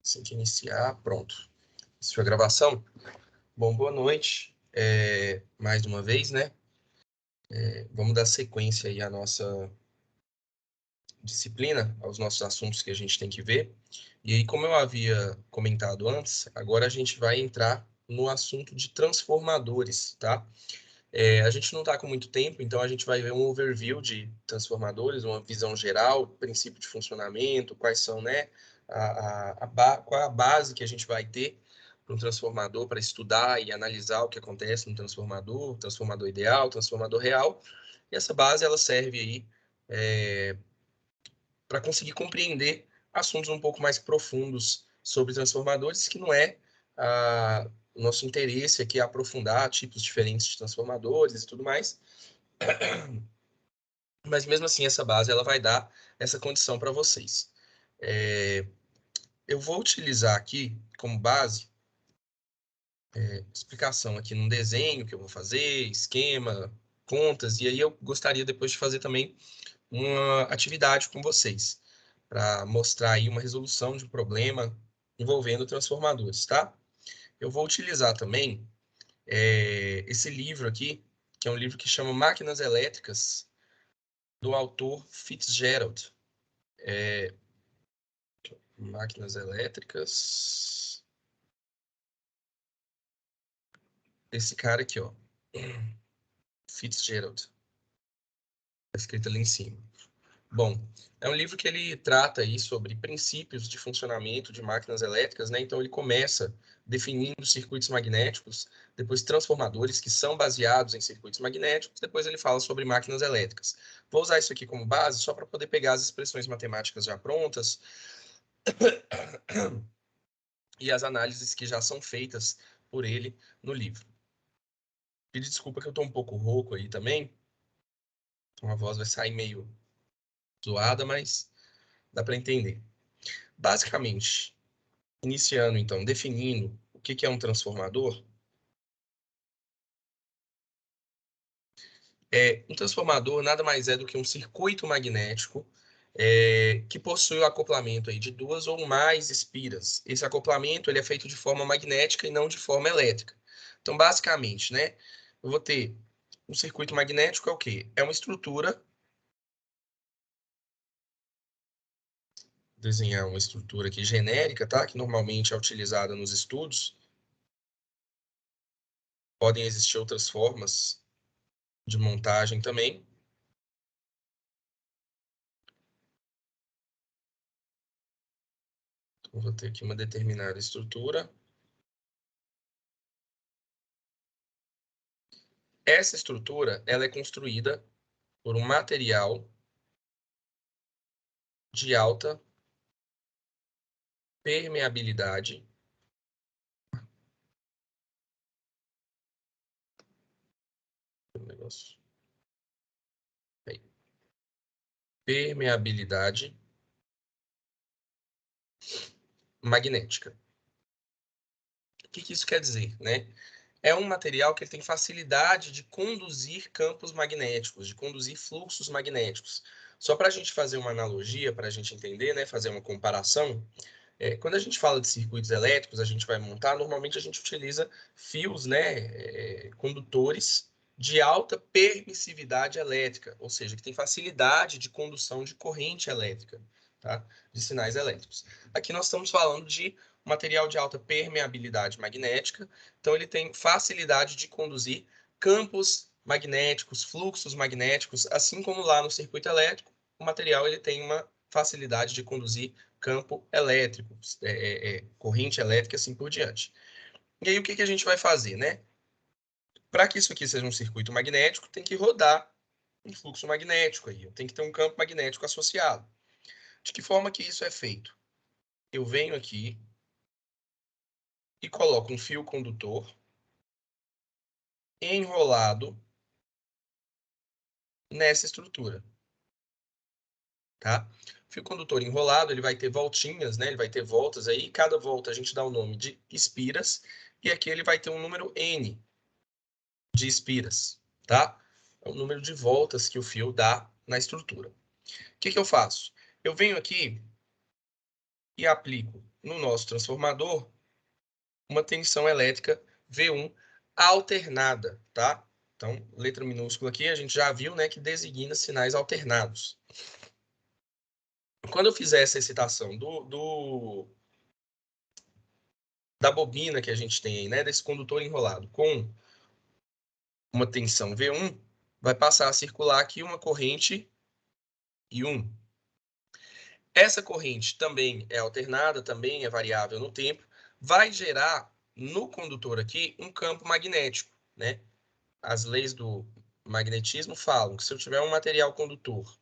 Assim que iniciar, pronto. Iniciou a gravação? Bom, boa noite. Mais uma vez, né? Vamos dar sequência aí à nossa disciplina, aos nossos assuntos que a gente tem que ver. E aí, como eu havia comentado antes, agora a gente vai entrar no assunto de transformadores, tá? A gente não está com muito tempo, então a gente vai ver um overview de transformadores, uma visão geral, princípio de funcionamento, quais são, né, qual é a base que a gente vai ter para um transformador, para estudar e analisar o que acontece no transformador ideal, transformador real. E essa base ela serve aí para conseguir compreender assuntos um pouco mais profundos sobre transformadores, que não é o nosso interesse aqui é aprofundar tipos diferentes de transformadores e tudo mais. Mas mesmo assim, essa base ela vai dar essa condição para vocês. Eu vou utilizar aqui como base explicação aqui num desenho que eu vou fazer, esquema, contas, e aí eu gostaria depois de fazer também uma atividade com vocês, para mostrar aí uma resolução de um problema envolvendo transformadores, tá? Eu vou utilizar também esse livro aqui, que é um livro que chama Máquinas Elétricas, do autor Fitzgerald. Máquinas Elétricas. Esse cara aqui, ó. Fitzgerald. Está escrito ali em cima. Bom, é um livro que ele trata aí sobre princípios de funcionamento de máquinas elétricas, né? Então ele começa definindo circuitos magnéticos, depois transformadores que são baseados em circuitos magnéticos, depois ele fala sobre máquinas elétricas. Vou usar isso aqui como base só para poder pegar as expressões matemáticas já prontas e as análises que já são feitas por ele no livro. Pedir desculpa que eu estou um pouco rouco aí também, então a voz vai sair meio zoada, mas dá para entender. Basicamente, iniciando então, definindo o que é um transformador. Um transformador nada mais é do que um circuito magnético que possui o acoplamento aí de duas ou mais espiras. Esse acoplamento ele é feito de forma magnética e não de forma elétrica. Então, basicamente, né, eu vou ter um circuito magnético é o quê? É uma estrutura, desenhar uma estrutura aqui genérica, tá? Que normalmente é utilizada nos estudos. Podem existir outras formas de montagem também. Então, vou ter aqui uma determinada estrutura. Essa estrutura ela é construída por um material de alta permeabilidade permeabilidade magnética. O que isso quer dizer, né? É um material que ele tem facilidade de conduzir campos magnéticos, de conduzir fluxos magnéticos. Só para a gente fazer uma analogia, para a gente entender, né, fazer uma comparação, quando a gente fala de circuitos elétricos, a gente vai montar, normalmente a gente utiliza fios, né, condutores de alta permissividade elétrica, ou seja, que tem facilidade de condução de corrente elétrica, tá? De sinais elétricos. Aqui nós estamos falando de material de alta permeabilidade magnética, então ele tem facilidade de conduzir campos magnéticos, fluxos magnéticos, assim como lá no circuito elétrico, o material ele tem uma facilidade de conduzir campo elétrico, corrente elétrica, assim por diante. E aí o que a gente vai fazer, né? Para que isso aqui seja um circuito magnético, tem que rodar um fluxo magnético aí, tem que ter um campo magnético associado. De que forma que isso é feito? Eu venho aqui e coloco um fio condutor enrolado nessa estrutura, tá? O fio condutor enrolado, ele vai ter voltinhas, né? Ele vai ter voltas aí, cada volta a gente dá o nome de espiras, e aqui ele vai ter um número N de espiras, tá? É o número de voltas que o fio dá na estrutura. O que eu faço? Eu venho aqui e aplico no nosso transformador uma tensão elétrica V1 alternada, tá? Então, letra minúscula aqui, a gente já viu, né, que designa sinais alternados. Quando eu fizer essa excitação da bobina que a gente tem aí, né, desse condutor enrolado, com uma tensão V1, vai passar a circular aqui uma corrente I1. Essa corrente também é alternada, também é variável no tempo, vai gerar no condutor aqui um campo magnético, né? As leis do magnetismo falam que se eu tiver um material condutor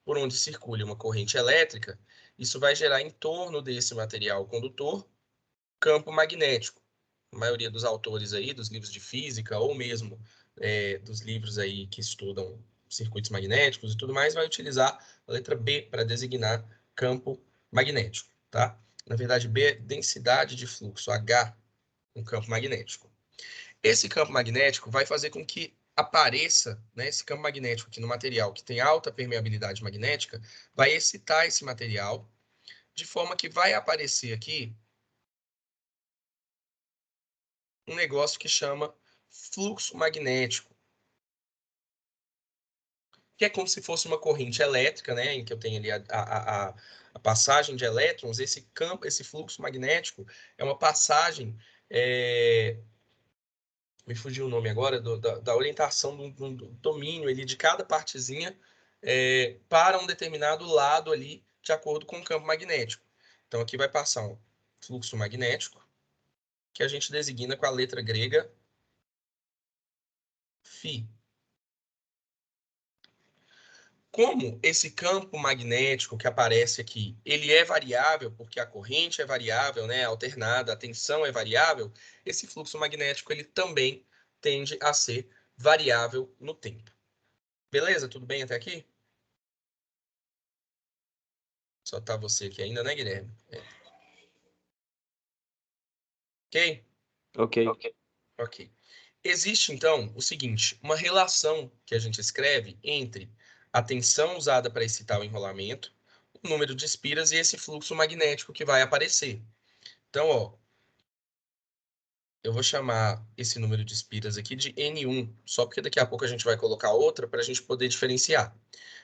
por onde circule uma corrente elétrica, isso vai gerar em torno desse material condutor campo magnético. A maioria dos autores aí, dos livros de física, ou mesmo dos livros aí que estudam circuitos magnéticos e tudo mais, vai utilizar a letra B para designar campo magnético, tá? Na verdade, B é densidade de fluxo, H, um campo magnético. Esse campo magnético vai fazer com que apareça, né, esse campo magnético aqui no material que tem alta permeabilidade magnética, vai excitar esse material, de forma que vai aparecer aqui um negócio que chama fluxo magnético, que é como se fosse uma corrente elétrica, né, em que eu tenho ali a passagem de elétrons. Esse campo, esse fluxo magnético é uma passagem, me fugiu o nome agora, da orientação do domínio ali de cada partezinha para um determinado lado ali, de acordo com o campo magnético. Então aqui vai passar um fluxo magnético, que a gente designa com a letra grega φ. Como esse campo magnético que aparece aqui, ele é variável, porque a corrente é variável, né, alternada, a tensão é variável, esse fluxo magnético ele também tende a ser variável no tempo. Beleza? Tudo bem até aqui? Só tá você aqui ainda, né, Guilherme? Ok? Ok. Ok. Existe, então, o seguinte, uma relação que a gente escreve entre a tensão usada para excitar o enrolamento, o número de espiras e esse fluxo magnético que vai aparecer. Então, ó, eu vou chamar esse número de espiras aqui de N1, só porque daqui a pouco a gente vai colocar outra para a gente poder diferenciar.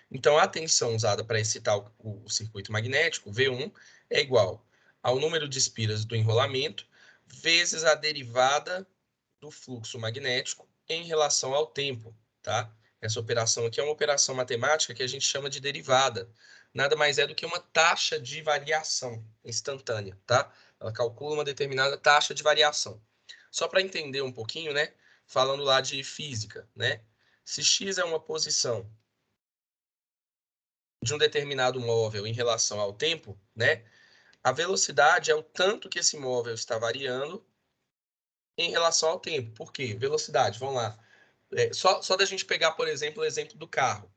Então, a tensão usada para excitar o circuito magnético, V1, é igual ao número de espiras do enrolamento vezes a derivada do fluxo magnético em relação ao tempo, tá? Essa operação aqui é uma operação matemática que a gente chama de derivada. Nada mais é do que uma taxa de variação instantânea, tá? Ela calcula uma determinada taxa de variação. Só para entender um pouquinho, né? Falando lá de física, né? Se x é uma posição de um determinado móvel em relação ao tempo, né? A velocidade é o tanto que esse móvel está variando em relação ao tempo. Por quê? Velocidade, vamos lá. Só da gente pegar, por exemplo, o exemplo do carro.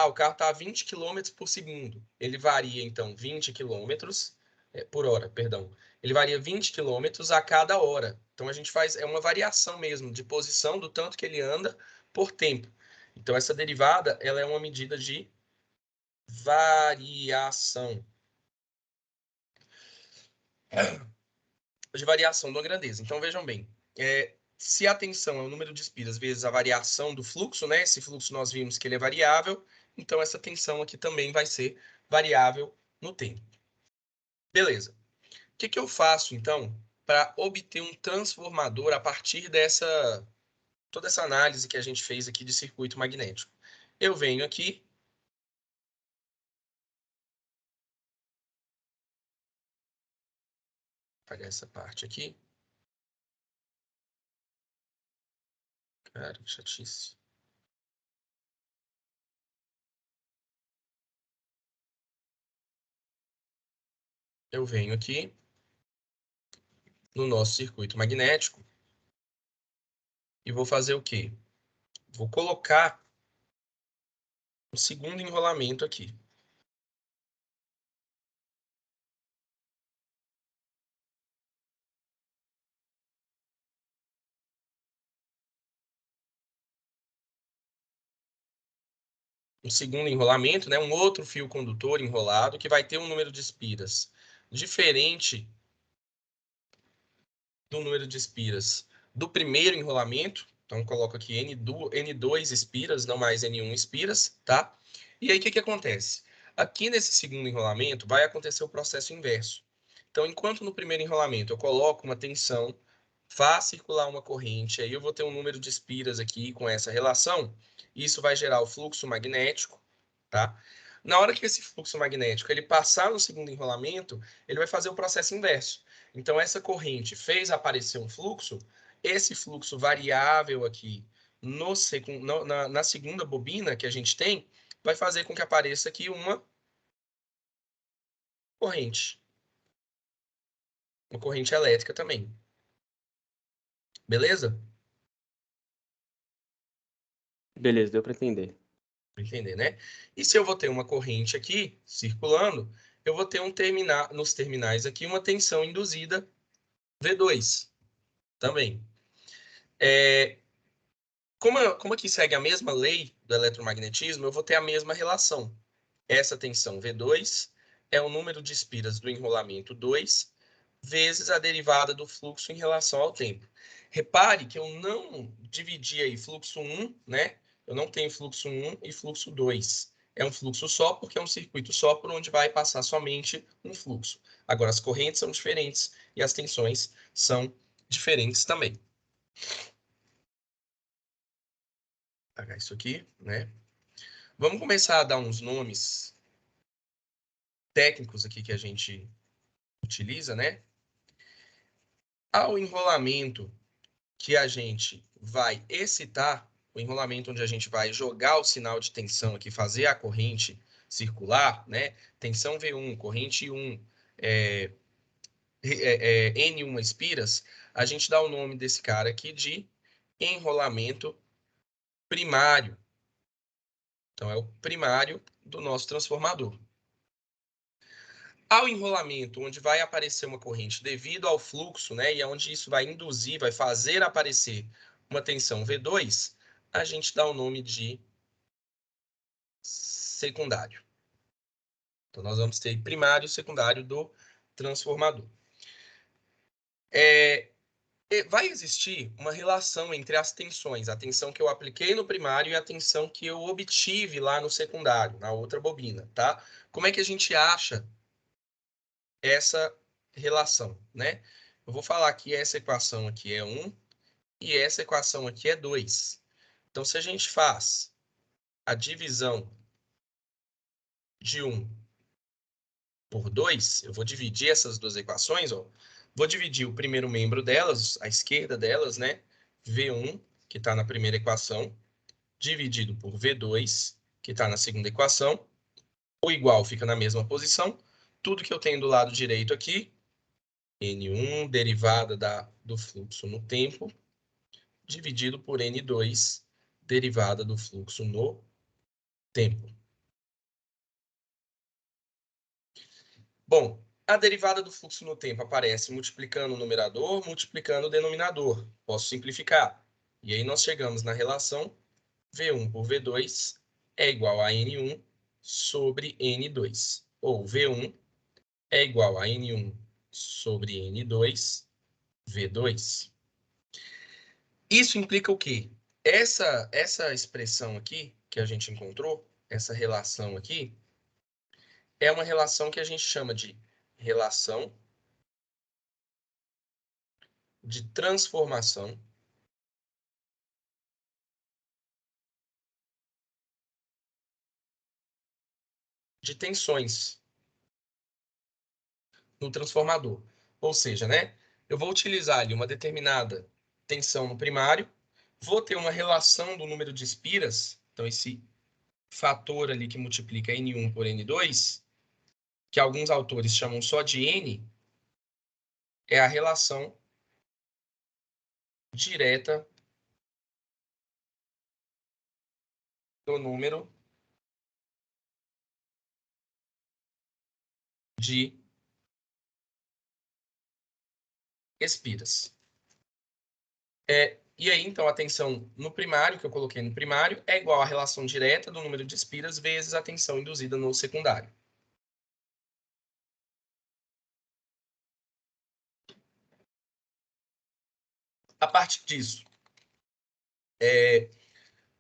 O carro está a 20 km por segundo. Ele varia, então, 20 km por hora, perdão. Ele varia 20 km a cada hora. Então, a gente faz uma variação mesmo de posição do tanto que ele anda por tempo. Então, essa derivada ela é uma medida de variação. De variação da grandeza. Então, vejam bem. Se a tensão é o número de espiras vezes a variação do fluxo, né? Esse fluxo nós vimos que ele é variável, então essa tensão aqui também vai ser variável no tempo. Beleza. O que eu faço, então, para obter um transformador a partir toda essa análise que a gente fez aqui de circuito magnético? Eu venho aqui, apagar essa parte aqui. Cara, que chatice. Eu venho aqui no nosso circuito magnético e vou fazer o quê? Vou colocar um segundo enrolamento aqui. Um segundo enrolamento, né, um outro fio condutor enrolado que vai ter um número de espiras diferente do número de espiras do primeiro enrolamento. Então, coloco aqui N2 espiras, não mais N1 espiras, tá? E aí, o que acontece? Aqui nesse segundo enrolamento, vai acontecer o processo inverso. Então, enquanto no primeiro enrolamento eu coloco uma tensão, faz circular uma corrente, aí eu vou ter um número de espiras aqui com essa relação, isso vai gerar o fluxo magnético, tá? Na hora que esse fluxo magnético ele passar no segundo enrolamento, ele vai fazer o processo inverso. Então, essa corrente fez aparecer um fluxo, esse fluxo variável aqui na segunda bobina que a gente tem, vai fazer com que apareça aqui uma corrente. Uma corrente elétrica também. Beleza? Beleza, deu para entender. Entender, né? E se eu vou ter uma corrente aqui circulando, eu vou ter nos terminais aqui uma tensão induzida V2 também. Como aqui segue a mesma lei do eletromagnetismo, eu vou ter a mesma relação. Essa tensão V2 é o número de espiras do enrolamento 2 vezes a derivada do fluxo em relação ao tempo. Repare que eu não dividi aí fluxo 1, né? Eu não tenho fluxo 1 e fluxo 2. É um fluxo só porque é um circuito só por onde vai passar somente um fluxo. Agora, as correntes são diferentes e as tensões são diferentes também. Vou apagar isso aqui, né? Vamos começar a dar uns nomes técnicos aqui que a gente utiliza, né? Ao enrolamento que a gente vai excitar, o enrolamento onde a gente vai jogar o sinal de tensão aqui, fazer a corrente circular, né? Tensão V1, corrente 1, N1 espiras, a gente dá o nome desse cara aqui de enrolamento primário. Então, é o primário do nosso transformador. Ao enrolamento, onde vai aparecer uma corrente devido ao fluxo, né, e onde isso vai induzir, vai fazer aparecer uma tensão V2, a gente dá o nome de secundário. Então, nós vamos ter primário e secundário do transformador. Vai existir uma relação entre as tensões, a tensão que eu apliquei no primário e a tensão que eu obtive lá no secundário, na outra bobina, tá? Como é que a gente acha essa relação, né? Eu vou falar que essa equação aqui é 1 e essa equação aqui é 2. Então, se a gente faz a divisão de 1 por 2, eu vou dividir essas duas equações, ó. Vou dividir o primeiro membro delas, a esquerda delas, né? V1, que está na primeira equação, dividido por V2, que está na segunda equação. O igual fica na mesma posição. Tudo que eu tenho do lado direito aqui, N1, derivada do fluxo no tempo, dividido por N2, derivada do fluxo no tempo. Bom, a derivada do fluxo no tempo aparece multiplicando o numerador, multiplicando o denominador. Posso simplificar. E aí nós chegamos na relação V1 por V2 é igual a N1 sobre N2. Ou V1 é igual a N1 sobre N2, V2. Isso implica o quê? Essa expressão aqui que a gente encontrou, essa relação aqui, é uma relação que a gente chama de relação de transformação de tensões no transformador. Ou seja, né, eu vou utilizar ali uma determinada tensão no primário, vou ter uma relação do número de espiras, então esse fator ali que multiplica N1 por N2, que alguns autores chamam só de N, é a relação direta do número de espiras. E aí, então, a tensão no primário, que eu coloquei no primário, é igual à relação direta do número de espiras vezes a tensão induzida no secundário. A partir disso,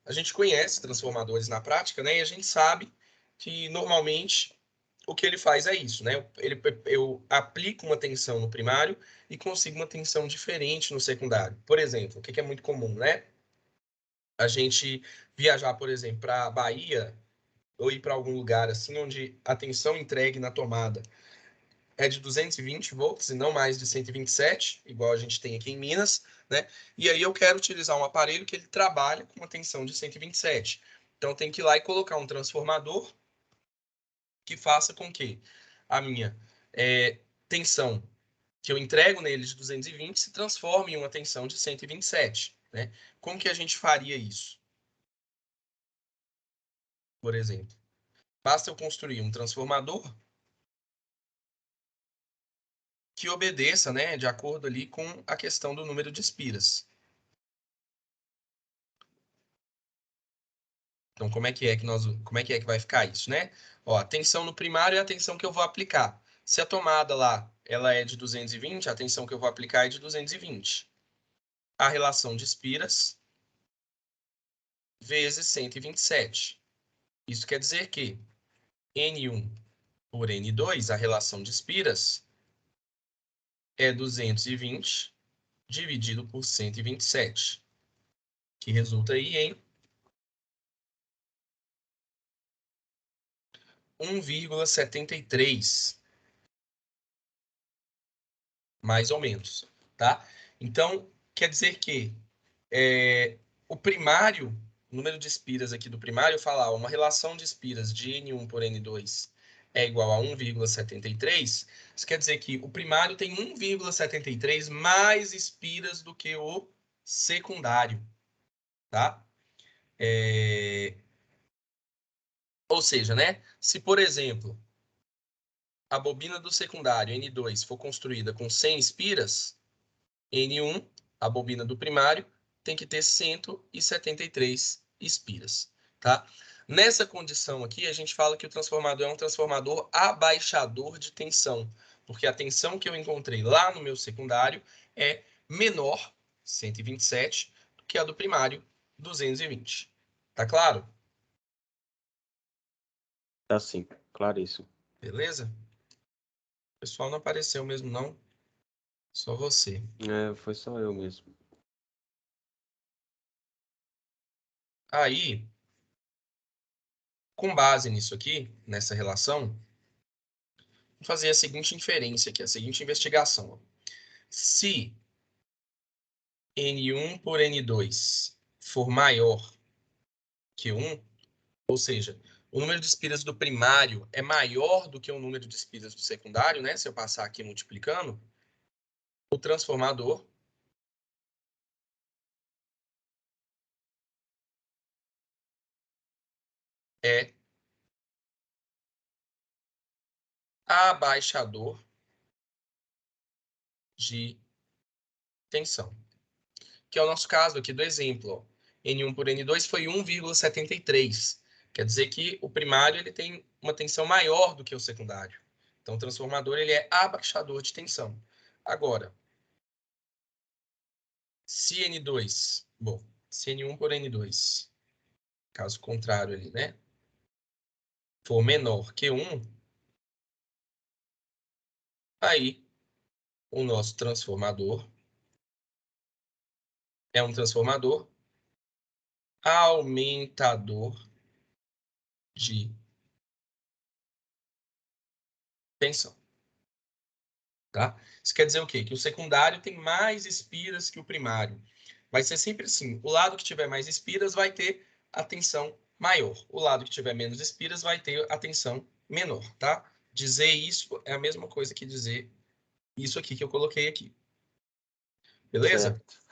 a gente conhece transformadores na prática, né? E a gente sabe que, normalmente, o que ele faz é isso, né? Eu aplico uma tensão no primário e consigo uma tensão diferente no secundário. Por exemplo, o que é muito comum, né? A gente viajar, por exemplo, para a Bahia ou ir para algum lugar assim onde a tensão entregue na tomada é de 220 volts e não mais de 127, igual a gente tem aqui em Minas, né? E aí eu quero utilizar um aparelho que ele trabalha com uma tensão de 127. Então tem que ir lá e colocar um transformador que faça com que a minha tensão que eu entrego nele de 220 se transforme em uma tensão de 127, né? Como que a gente faria isso? Por exemplo, basta eu construir um transformador que obedeça, né, de acordo ali com a questão do número de espiras. Então, como é que vai ficar isso, né? Ó, a tensão no primário é a tensão que eu vou aplicar. Se a tomada lá, ela é de 220, a tensão que eu vou aplicar é de 220. A relação de espiras vezes 127. Isso quer dizer que N1 por N2, a relação de espiras, é 220 dividido por 127, que resulta aí em 1,73, mais ou menos, tá? Então, quer dizer que o primário, o número de espiras aqui do primário, fala uma relação de espiras de N1 por N2 é igual a 1,73, isso quer dizer que o primário tem 1,73 mais espiras do que o secundário, tá? Ou seja, né? Se, por exemplo, a bobina do secundário N2 for construída com 100 espiras, N1, a bobina do primário, tem que ter 173 espiras, tá? Nessa condição aqui, a gente fala que o transformador é um transformador abaixador de tensão, porque a tensão que eu encontrei lá no meu secundário é menor, 127, do que a do primário, 220. Tá claro? Tá sim, claríssimo. Beleza? O pessoal não apareceu mesmo, não. Só você. Foi só eu mesmo. Aí, com base nisso aqui, nessa relação, vou fazer a seguinte inferência aqui, a seguinte investigação. Se N1 por N2 for maior que 1, ou seja, o número de espiras do primário é maior do que o número de espiras do secundário, né? Se eu passar aqui multiplicando, o transformador é abaixador de tensão. Que é o nosso caso aqui do exemplo. Ó. N1 por N2 foi 1,73. Quer dizer que o primário ele tem uma tensão maior do que o secundário. Então, o transformador ele é abaixador de tensão. Agora, se N2, bom, se N1 por N2, caso contrário ali, né, for menor que 1, aí o nosso transformador é um transformador aumentador de tensão. Tá? Isso quer dizer o quê? Que o secundário tem mais espiras que o primário. Vai ser sempre assim. O lado que tiver mais espiras vai ter a tensão maior. O lado que tiver menos espiras vai ter a tensão menor, tá? Dizer isso é a mesma coisa que dizer isso aqui que eu coloquei aqui. Beleza? Certo.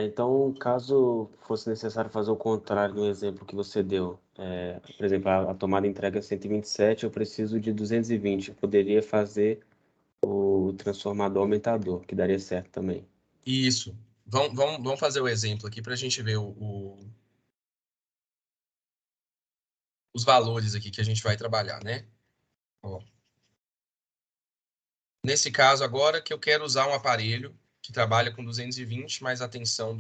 Então, caso fosse necessário fazer o contrário no exemplo que você deu, por exemplo, a tomada entrega 127, eu preciso de 220. Eu poderia fazer o transformador aumentador, que daria certo também. Isso. Vamos fazer o exemplo aqui para a gente ver os valores aqui que a gente vai trabalhar, né? Ó. Nesse caso agora que eu quero usar um aparelho que que trabalha com 220, mas a tensão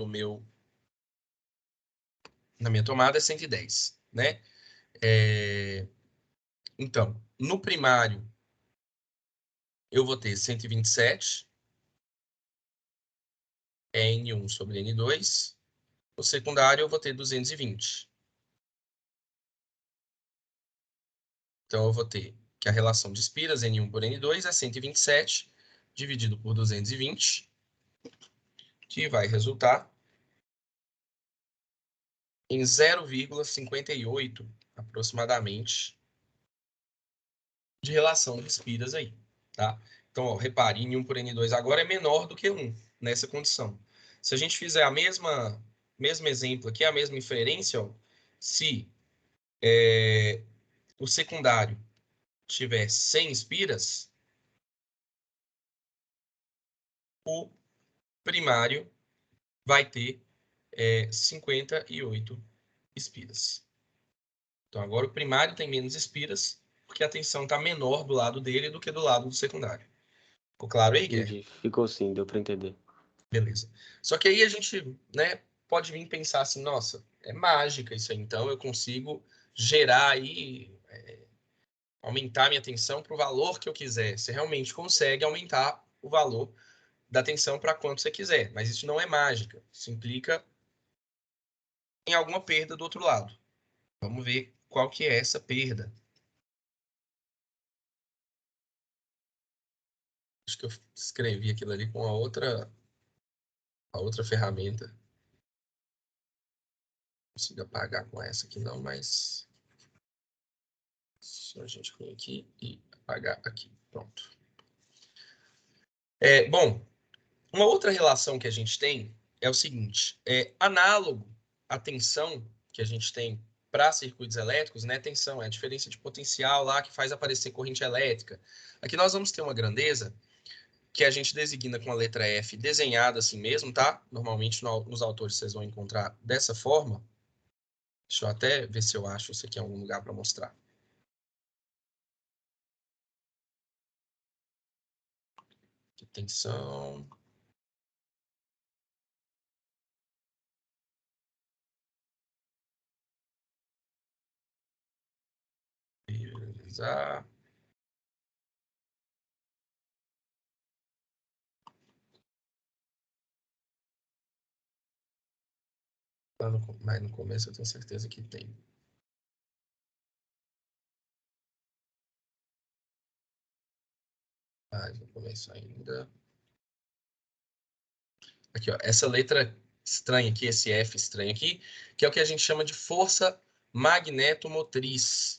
na minha tomada é 110, né? Então, no primário, eu vou ter 127, é N1 sobre N2. No secundário, eu vou ter 220. Então, eu vou ter que a relação de espiras, N1 por N2, é 127 dividido por 220, que vai resultar em 0,58, aproximadamente, de relação de espiras aí, tá? Então, ó, repare, N1 por N2 agora é menor do que 1, nessa condição. Se a gente fizer a mesmo exemplo aqui, a mesma inferência, ó, se o secundário tiver 100 espiras, o primário vai ter 58 espiras. Então, agora o primário tem menos espiras, porque a tensão está menor do lado dele do que do lado do secundário. Ficou claro aí, Guilherme? Entendi. Ficou sim, deu para entender. Beleza. Só que aí a gente, né, pode vir pensar assim, nossa, é mágica isso aí, então eu consigo gerar aí, aumentar minha tensão para o valor que eu quiser. Você realmente consegue aumentar o valor da tensão para quanto você quiser, mas isso não é mágica. Isso implica em alguma perda do outro lado. Vamos ver qual que é essa perda. Acho que eu escrevi aquilo ali com a outra ferramenta. Não consigo apagar com essa aqui não, mas só a gente vir aqui e apagar aqui. Pronto. Bom, uma outra relação que a gente tem é o seguinte, análogo à tensão que a gente tem para circuitos elétricos, né? Tensão é a diferença de potencial lá que faz aparecer corrente elétrica. Aqui nós vamos ter uma grandeza que a gente designa com a letra F desenhada assim mesmo, tá? Normalmente nos autores vocês vão encontrar dessa forma. Deixa eu até ver se eu acho isso aqui em algum lugar para mostrar. Que tensão. Visualizar. Mas no começo eu tenho certeza que tem. Mas no começo ainda. Aqui, ó, essa letra estranha aqui, esse F estranho aqui, que é o que a gente chama de força magnetomotriz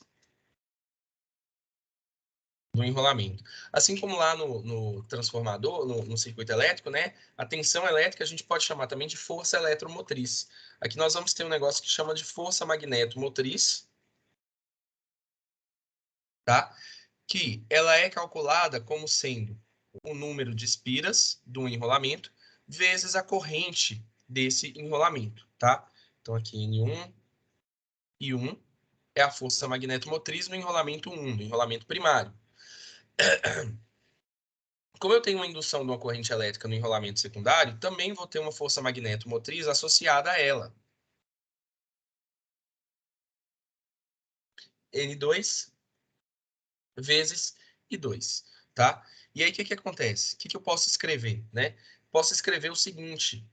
do enrolamento. Assim como lá no transformador, no circuito elétrico, né? A tensão elétrica a gente pode chamar também de força eletromotriz. Aqui nós vamos ter um negócio que chama de força magnetomotriz, tá? Que ela é calculada como sendo o número de espiras do enrolamento vezes a corrente desse enrolamento, tá? Então aqui N1 e 1 é a força magnetomotriz no enrolamento 1, no enrolamento primário. Como eu tenho uma indução de uma corrente elétrica no enrolamento secundário, também vou ter uma força magnetomotriz associada a ela. N2 vezes I2, tá? E aí, o que acontece? O que eu posso escrever, né? Posso escrever o seguinte,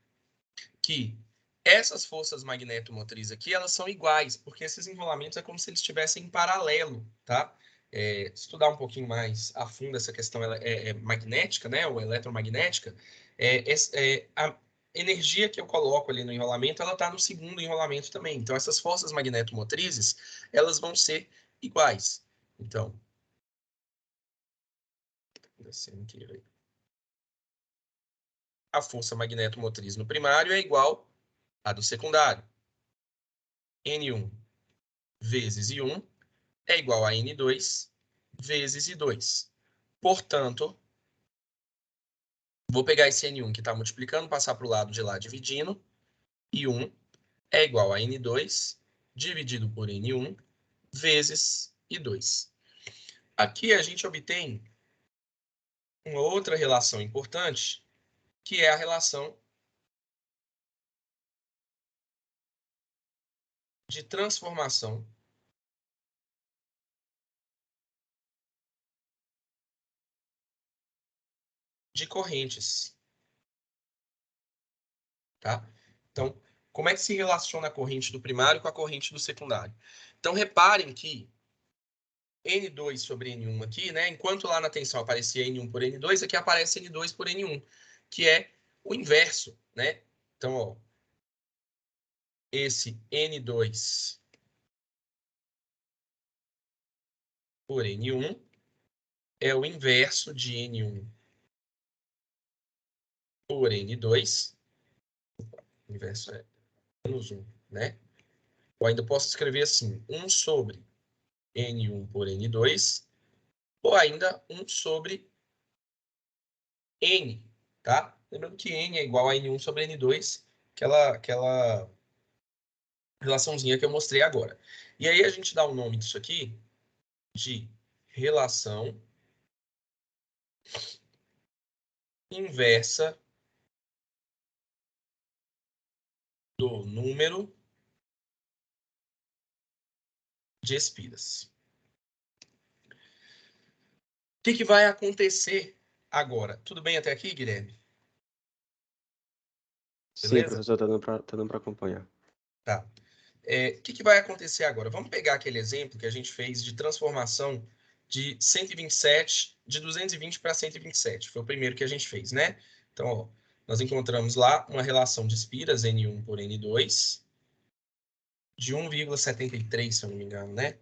que essas forças magnetomotrizes aqui, elas são iguais, porque esses enrolamentos é como se eles estivessem em paralelo, tá? Estudar um pouquinho mais a fundo essa questão magnética, né, ou eletromagnética, a energia que eu coloco ali no enrolamento, ela está no segundo enrolamento também. Então, essas forças magnetomotrizes, elas vão ser iguais. Então, a força magnetomotriz no primário é igual à do secundário. N1 vezes I1 é igual a N2 vezes I2. Portanto, vou pegar esse N1 que está multiplicando, passar para o lado de lá dividindo. I1 é igual a N2 dividido por N1 vezes I2. Aqui a gente obtém uma outra relação importante, que é a relação de transformação de correntes. Tá? Então, como é que se relaciona a corrente do primário com a corrente do secundário? Então, reparem que N2 sobre N1 aqui, né? Enquanto lá na tensão aparecia N1 por N2, aqui aparece N2 por N1, que é o inverso, né? Então, ó, esse N2 por N1 é o inverso de N1 por N2. O inverso é menos 1, né? Eu ainda posso escrever assim, 1 sobre N1 por N2, ou ainda 1 sobre N, tá? Lembrando que N é igual a N1 sobre N2, aquela relaçãozinha que eu mostrei agora. E aí a gente dá o nome disso aqui de relação inversa do número de espiras. O que vai acontecer agora? Tudo bem até aqui, Guilherme? Sim, Beleza? professor, tá dando para acompanhar. Tá. O que vai acontecer agora? Vamos pegar aquele exemplo que a gente fez de transformação de 127, de 220 para 127. Foi o primeiro que a gente fez, né? Então, ó, nós encontramos lá uma relação de espiras N1 por N2 de 1,73, se eu não me engano, né?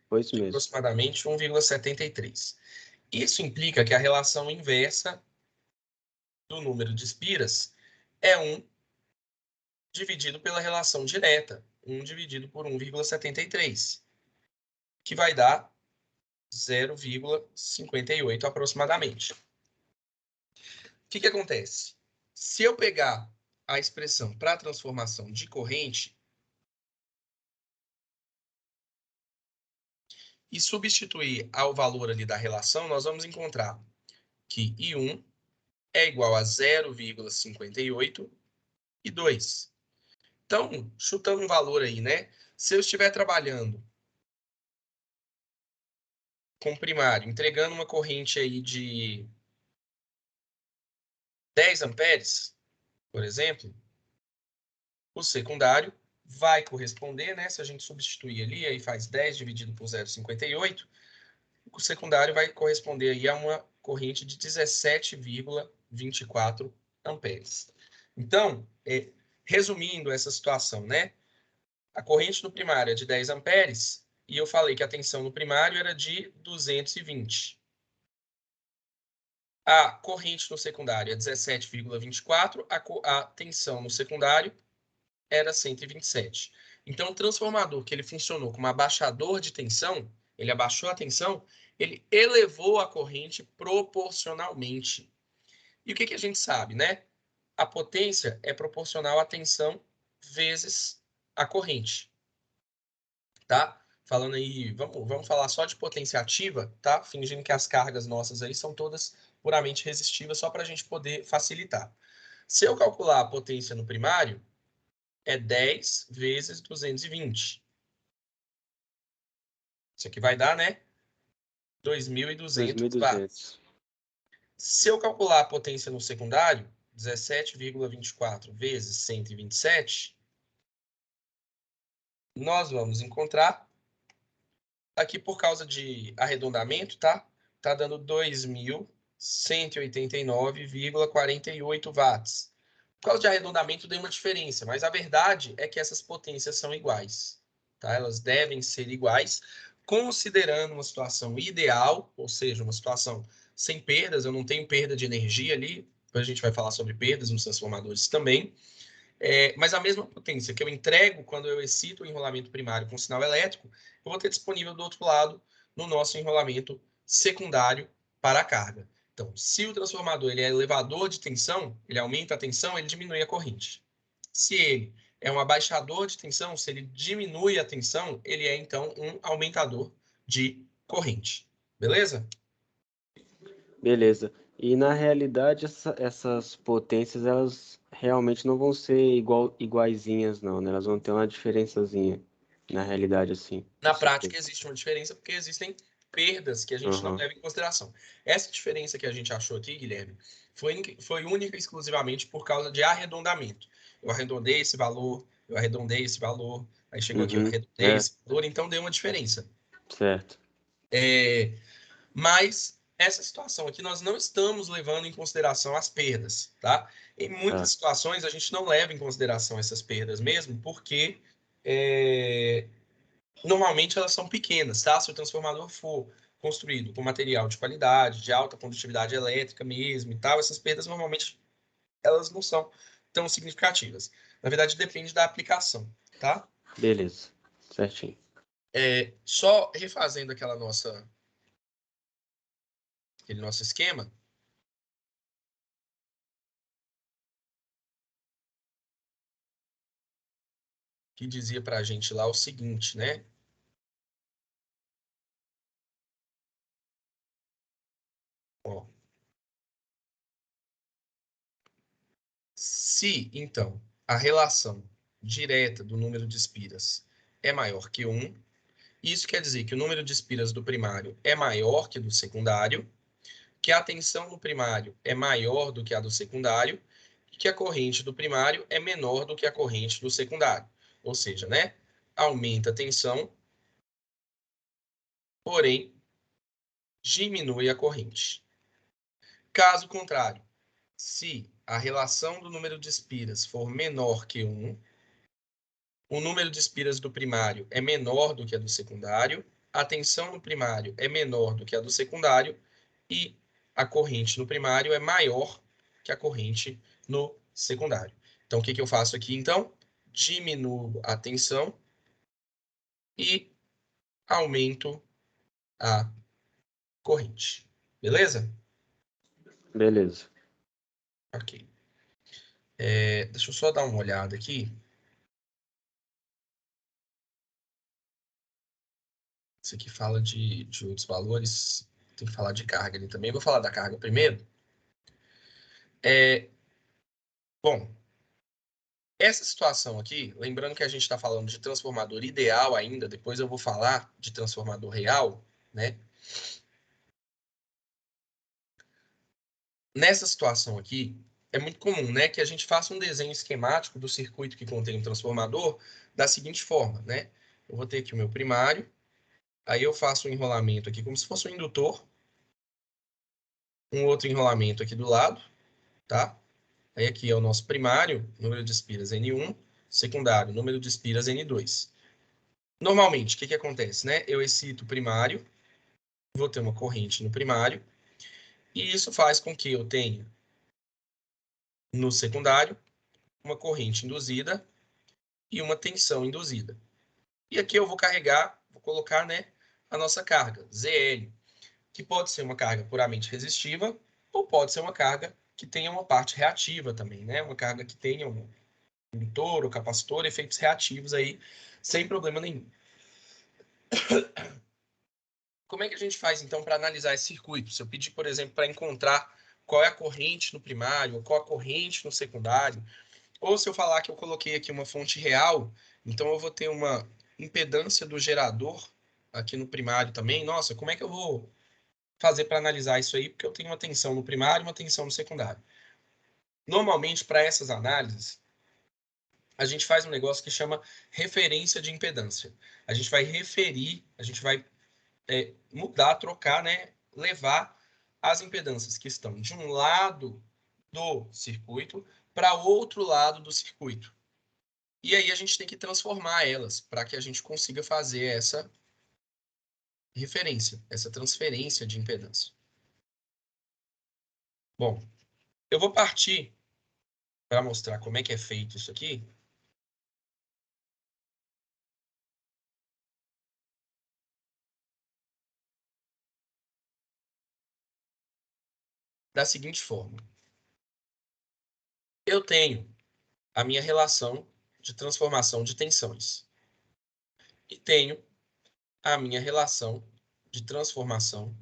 Foi isso mesmo. Aproximadamente 1,73. Isso implica que a relação inversa do número de espiras é 1 dividido pela relação direta, 1 dividido por 1,73, que vai dar 0,58 aproximadamente. O que acontece? Se eu pegar a expressão para a transformação de corrente e substituir ao valor ali da relação, nós vamos encontrar que I1 é igual a 0,58 e 2. Então, chutando um valor aí, né? Se eu estiver trabalhando com primário, entregando uma corrente aí de 10 amperes, por exemplo, o secundário vai corresponder, né? Se a gente substituir ali, aí faz 10 dividido por 0,58, o secundário vai corresponder aí a uma corrente de 17,24 amperes. Então, resumindo essa situação, né? A corrente no primário é de 10 amperes e eu falei que a tensão no primário era de 220. A corrente no secundário é 17,24, a tensão no secundário era 127. Então, o transformador que ele funcionou como abaixador de tensão, ele abaixou a tensão, ele elevou a corrente proporcionalmente. E o que a gente sabe, né? A potência é proporcional à tensão vezes a corrente, tá? Falando aí, vamos falar só de potência ativa, tá? Fingindo que as cargas nossas aí são todas puramente resistivas, só para a gente poder facilitar. Se eu calcular a potência no primário, é 10 vezes 220. Isso aqui vai dar, né? 2.200 watts. 2.200. Se eu calcular a potência no secundário, 17,24 vezes 127, nós vamos encontrar, aqui por causa de arredondamento, tá? Tá dando 2.189,48 watts. Por causa de arredondamento deu uma diferença, mas a verdade é que essas potências são iguais, tá? Elas devem ser iguais, considerando uma situação ideal, ou seja, uma situação sem perdas, eu não tenho perda de energia ali, depois a gente vai falar sobre perdas nos transformadores também, mas a mesma potência que eu entrego quando eu excito o enrolamento primário com sinal elétrico, eu vou ter disponível do outro lado no nosso enrolamento secundário para a carga. Então, se o transformador ele é elevador de tensão, ele aumenta a tensão, ele diminui a corrente. Se ele é um abaixador de tensão, se ele diminui a tensão, ele é, então, um aumentador de corrente. Beleza? Beleza. E na realidade essas potências elas realmente não vão ser iguaizinhas não, né? Elas vão ter uma diferençazinha na realidade assim. Na prática, existe uma diferença porque existem perdas que a gente não Aham. leva em consideração. Essa diferença que a gente achou aqui, Guilherme, foi única e exclusivamente por causa de arredondamento. Eu arredondei esse valor, eu arredondei esse valor, aí chegou aqui, eu Uhum. arredondei É, esse valor, então deu uma diferença. certo. Mas essa situação aqui nós não estamos levando em consideração as perdas, tá? Em muitas Tá. situações a gente não leva em consideração essas perdas mesmo, porque é, normalmente elas são pequenas, tá? Se o transformador for construído com material de qualidade, de alta condutividade elétrica mesmo e tal, essas perdas normalmente elas não são tão significativas. Na verdade, depende da aplicação, tá? Beleza. Certinho. Só refazendo aquele nosso esquema, que dizia para a gente lá o seguinte, né? Ó, se, então, a relação direta do número de espiras é maior que 1, isso quer dizer que o número de espiras do primário é maior que do secundário, que a tensão no primário é maior do que a do secundário e que a corrente do primário é menor do que a corrente do secundário. Ou seja, né, aumenta a tensão, porém diminui a corrente. Caso contrário, se a relação do número de espiras for menor que 1, o número de espiras do primário é menor do que a do secundário, a tensão no primário é menor do que a do secundário e a corrente no primário é maior que a corrente no secundário. Então, o que eu faço aqui, então? Diminuo a tensão e aumento a corrente. Beleza? Beleza. Ok. Deixa eu só dar uma olhada aqui. Isso aqui fala de outros valores. Tem que falar de carga ali também. Vou falar da carga primeiro. Bom, essa situação aqui, lembrando que a gente está falando de transformador ideal ainda, depois eu vou falar de transformador real, né? Nessa situação aqui, é muito comum, né, que a gente faça um desenho esquemático do circuito que contém um transformador da seguinte forma, né? Eu vou ter aqui o meu primário, aí eu faço um enrolamento aqui como se fosse um indutor, um outro enrolamento aqui do lado, tá? Aí aqui é o nosso primário, número de espiras N1, secundário, número de espiras N2. Normalmente, o que acontece, né? Eu excito o primário, vou ter uma corrente no primário, e isso faz com que eu tenha no secundário uma corrente induzida e uma tensão induzida. E aqui eu vou carregar, vou colocar, né, a nossa carga, ZL, que pode ser uma carga puramente resistiva ou pode ser uma carga que tenha uma parte reativa também, né? Uma carga que tenha um indutor ou capacitor, efeitos reativos aí, sem problema nenhum. Como é que a gente faz, então, para analisar esse circuito? Se eu pedir, por exemplo, para encontrar qual é a corrente no primário, ou qual a corrente no secundário, ou se eu falar que eu coloquei aqui uma fonte real, então eu vou ter uma impedância do gerador aqui no primário também. Nossa, como é que eu vou fazer para analisar isso aí? Porque eu tenho uma tensão no primário e uma tensão no secundário. Normalmente, para essas análises, a gente faz um negócio que chama referência de impedância. A gente vai referir, a gente vai mudar, trocar, né, levar as impedâncias que estão de um lado do circuito para outro lado do circuito. E aí a gente tem que transformar elas para que a gente consiga fazer essa referência, essa transferência de impedância. Bom, eu vou partir para mostrar como é que é feito isso aqui. Da seguinte forma. Eu tenho a minha relação de transformação de tensões. E tenho a minha relação de transformação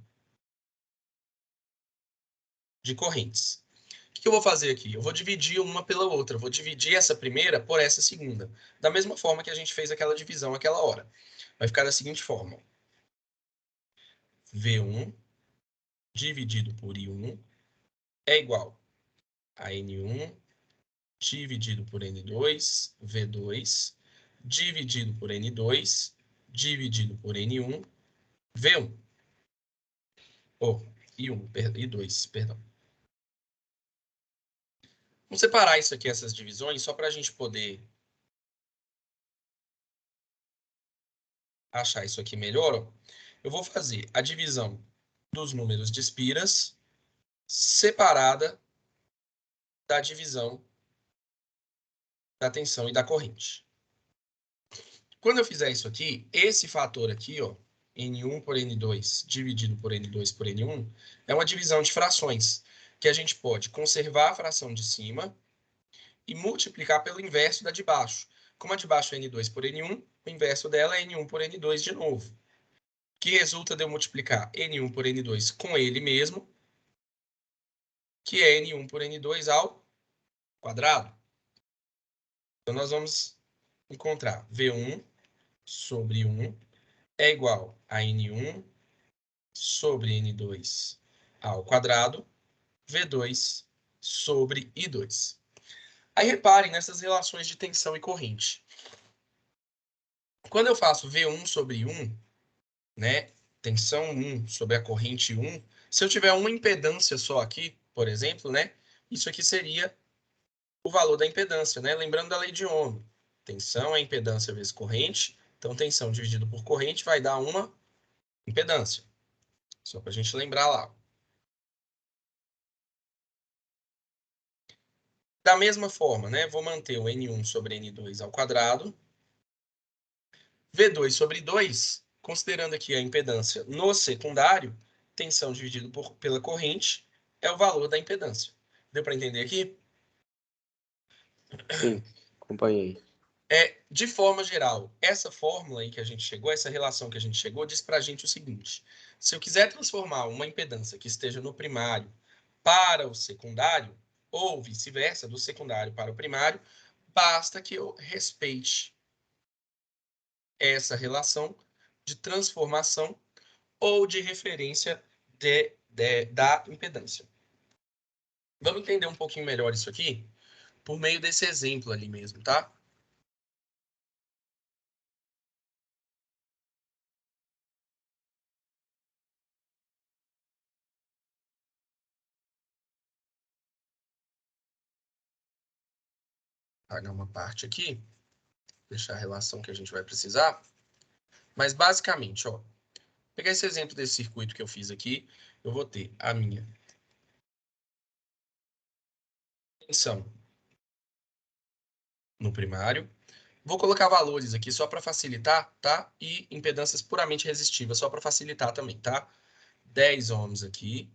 de correntes. O que eu vou fazer aqui? Eu vou dividir uma pela outra. Eu vou dividir essa primeira por essa segunda. Da mesma forma que a gente fez aquela divisão aquela hora. Vai ficar da seguinte forma. V1 dividido por I1 é igual a N1 dividido por N2, V2, dividido por N2, dividido por N1, V1. Ou I1, I2, perdão. Vamos separar isso aqui, essas divisões, só para a gente poder achar isso aqui melhor. Ó. Eu vou fazer a divisão dos números de espiras separada da divisão da tensão e da corrente. Quando eu fizer isso aqui, esse fator aqui, ó, N1 por N2 dividido por N2 por N1, é uma divisão de frações, que a gente pode conservar a fração de cima e multiplicar pelo inverso da de baixo. Como a de baixo é N2 por N1, o inverso dela é N1 por N2 de novo. Que resulta de eu multiplicar N1 por N2 com ele mesmo, que é N1 por N2 ao quadrado. Então, nós vamos encontrar V1 sobre 1 é igual a N1 sobre N2 ao quadrado, V2 sobre I2. Aí reparem nessas relações de tensão e corrente. Quando eu faço V1 sobre 1, né, tensão 1 sobre a corrente 1, se eu tiver uma impedância só aqui, por exemplo, né, isso aqui seria o valor da impedância, né? Lembrando da lei de Ohm. Tensão é impedância vezes corrente, então tensão dividido por corrente vai dar uma impedância. Só para a gente lembrar lá. Da mesma forma, né, vou manter o N1 sobre N2 ao quadrado. V2 sobre 2, considerando aqui a impedância no secundário, tensão dividido pela corrente é o valor da impedância. Deu para entender aqui? Sim, acompanhei. De forma geral, essa fórmula aí que a gente chegou, essa relação que a gente chegou, diz para a gente o seguinte. Se eu quiser transformar uma impedância que esteja no primário para o secundário, ou vice-versa, do secundário para o primário, basta que eu respeite essa relação de transformação ou de referência da impedância. Vamos entender um pouquinho melhor isso aqui por meio desse exemplo ali mesmo, tá? Apagar uma parte aqui, deixar a relação que a gente vai precisar. Mas basicamente, ó, pegar esse exemplo desse circuito que eu fiz aqui, eu vou ter a minha tensão no primário. Vou colocar valores aqui só para facilitar, tá? E impedâncias puramente resistivas, só para facilitar também, tá? 10 ohms aqui.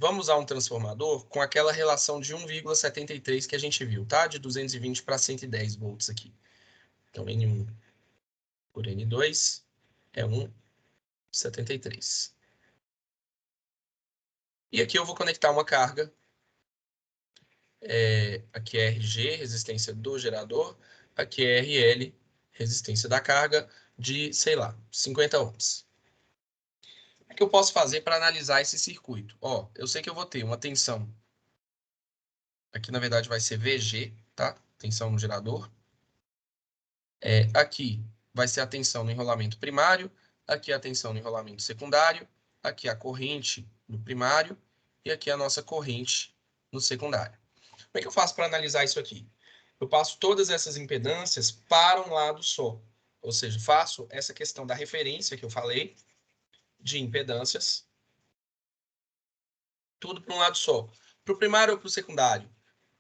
Vamos usar um transformador com aquela relação de 1,73 que a gente viu, tá? De 220 para 110 volts aqui. Então, N1 por N2 é 1,73. E aqui eu vou conectar uma carga. Aqui é RG, resistência do gerador. Aqui é RL, resistência da carga, de, sei lá, 50 ohms. O que eu posso fazer para analisar esse circuito? Ó, eu sei que eu vou ter uma tensão. Aqui, na verdade, vai ser VG, tá? Tensão no gerador. Aqui vai ser a tensão no enrolamento primário. Aqui a tensão no enrolamento secundário. Aqui a corrente no primário. E aqui a nossa corrente no secundário. Como é que eu faço para analisar isso aqui? Eu passo todas essas impedâncias para um lado só. Ou seja, faço essa questão da referência que eu falei, de impedâncias, tudo para um lado só. Para o primário ou para o secundário,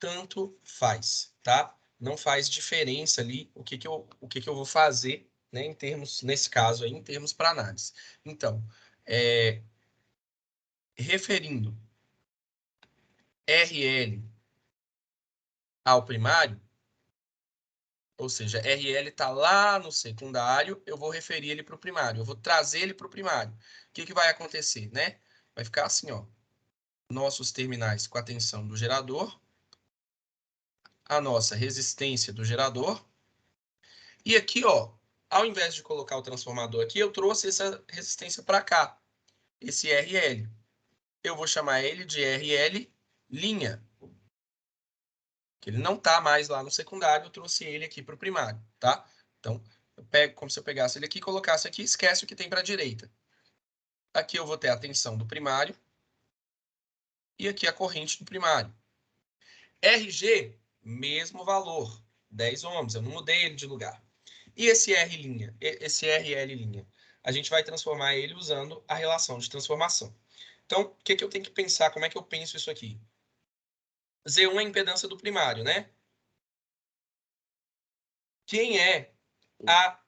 tanto faz, tá? Não faz diferença ali o que eu vou fazer, né, em termos, nesse caso aí, em termos para análise. Então, referindo RL ao primário, ou seja, RL está lá no secundário, eu vou referir ele para o primário, eu vou trazer ele para o primário. O que vai acontecer, né? Vai ficar assim, ó. nossos terminais com a tensão do gerador, a nossa resistência do gerador. E aqui, ó, ao invés de colocar o transformador aqui, eu trouxe essa resistência para cá, esse RL. Eu vou chamar ele de RL linha, que ele não está mais lá no secundário, eu trouxe ele aqui para o primário, tá? Então, eu pego como se eu pegasse ele aqui, colocasse aqui, esquece o que tem para a direita. Aqui eu vou ter a tensão do primário e aqui a corrente do primário. RG, mesmo valor, 10 ohms, eu não mudei ele de lugar. E esse R', esse RL', a gente vai transformar ele usando a relação de transformação. Então, o que eu tenho que pensar? Como é que eu penso isso aqui? Z1 é a impedância do primário, né? Quem é a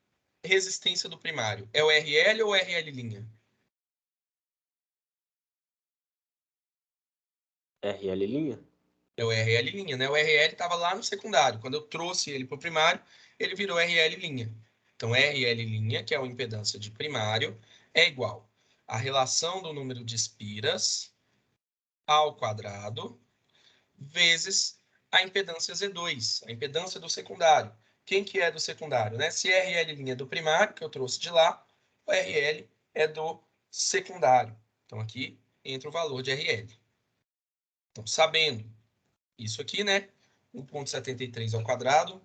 resistência do primário? É o RL ou o RL'? RL'? É o RL', né? O RL estava lá no secundário. Quando eu trouxe ele para o primário, ele virou RL'. Então, RL', que é a impedância de primário, é igual à relação do número de espiras ao quadrado vezes a impedância Z2, a impedância do secundário. Quem que é do secundário, né? Se RL' é do primário, que eu trouxe de lá, o RL é do secundário. Então, aqui entra o valor de RL. Então, sabendo isso aqui, né? 1,73 ao quadrado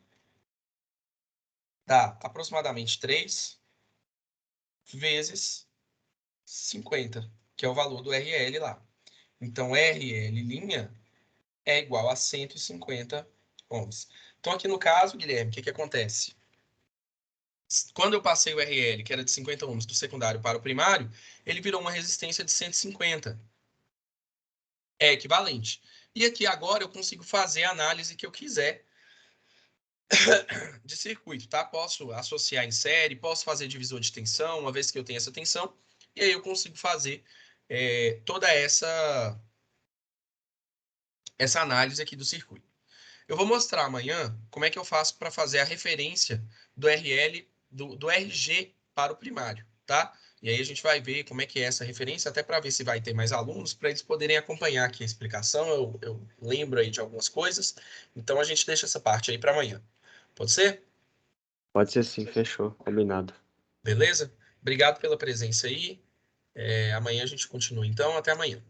dá aproximadamente 3 vezes 50, que é o valor do RL lá. Então, RL' é igual a 150 ohms. Então, aqui no caso, Guilherme, o que acontece? Quando eu passei o RL, que era de 50 ohms, do secundário para o primário, ele virou uma resistência de 150. É equivalente. E aqui agora eu consigo fazer a análise que eu quiser de circuito, tá? Posso associar em série, posso fazer divisor de tensão, uma vez que eu tenho essa tensão, e aí eu consigo fazer toda essa análise aqui do circuito. Eu vou mostrar amanhã como é que eu faço para fazer a referência do RL, do RG para o primário, tá? E aí a gente vai ver como é que é essa referência, até para ver se vai ter mais alunos, para eles poderem acompanhar aqui a explicação. Eu lembro aí de algumas coisas, então a gente deixa essa parte aí para amanhã. Pode ser? Pode ser sim, fechou, combinado. Beleza? Obrigado pela presença aí. Amanhã a gente continua, então. Até amanhã.